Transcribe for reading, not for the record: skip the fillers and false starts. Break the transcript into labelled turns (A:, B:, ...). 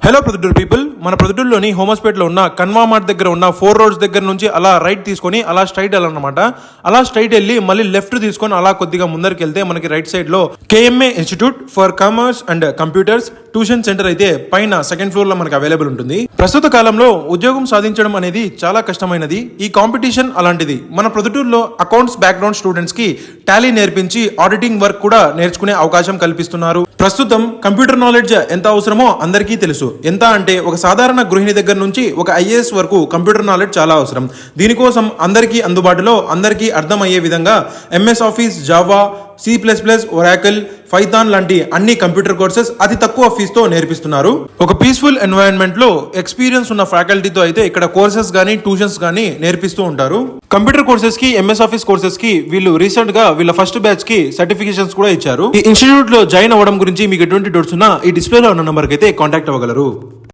A: Hello Proddatur people, మన ప్రొద్దుటూరులోని హోమస్పేట్లో ఉన్న Kanva mart దగ్గర ఉన్న 4 రోడ్స్ దగ్గర నుంచి అలా రైట్ తీసుకొని అలా స్ట్రైట్ వెళ్ళాలన్నమాట. అలా స్ట్రైట్ వెళ్ళి మళ్ళీ లెఫ్ట్ తీసుకొని అలా కొద్దిగా ముందరికి వెళ్తే మనకి రైట్ సైడ్ లో KMA institute for commerce and computers tuition centre అయితే పైన సెకండ్ ఫ్లోర్ లో మనకి అవైలబుల్ ఉంటుంది. ప్రస్తుత కాలంలో ఉద్యోగం సాధించడం అనేది చాలా కష్టమైనది. ఈ కాంపిటీషన్ అలాంటిది. మన ప్రొద్దుటూరులో అకౌంట్స్ బ్యాక్గ్రౌండ్ స్టూడెంట్స్ కి టాలీ నేర్పించి ఆడిటింగ్ వర్క్ కూడా నేర్చుకునే అవకాశం కల్పిస్తున్నారు. ప్రస్తుతం కంప్యూటర్ నాలెడ్జ్ ఎంత అవసరమో అందరికీ తెలుసు. ఎంత అంటే ఒక సాధారణ గృహిణి దగ్గర నుంచి ఒక IAS వరకు కంప్యూటర్ నాలెడ్జ్ చాలా అవసరం. దీనికోసం అందరికీ అందుబాటులో అందరికీ అర్థమయ్యే విధంగా MS office, Java, C++, Oracle, Python లాంటి అన్ని కంప్యూటర్ కోర్సెస్ అతి తక్కువ ఫీజుతో నేర్పిస్తున్నారు. ఒక పీస్ఫుల్ ఎన్వైరన్మెంట్ లో ఎక్స్పీరియన్స్ ఉన్న ఫ్యాకల్టీతో అయితే ఇక్కడ కోర్సెస్ గానీ ట్యూషన్స్ గానీ నేర్పిస్తూ ఉంటారు. కంప్యూటర్ కోర్సెస్ కి, MS ఆఫీస్ కోర్సెస్ కి వీళ్ళు రీసెంట్ గా వీళ్ళ ఫస్ట్ బ్యాచ్ కి సర్టిఫికేషన్స్ కూడా ఇచ్చారు. ఈ ఇన్స్టిట్యూట్ లో జాయిన్ అవ్వడం గురించి మీకు ఎటువంటి డౌట్స్ ఉన్నా ఈ డిస్ప్లేలో ఉన్న నంబర్ కి అయితే కాంటాక్ట్ అవ్వగలరు.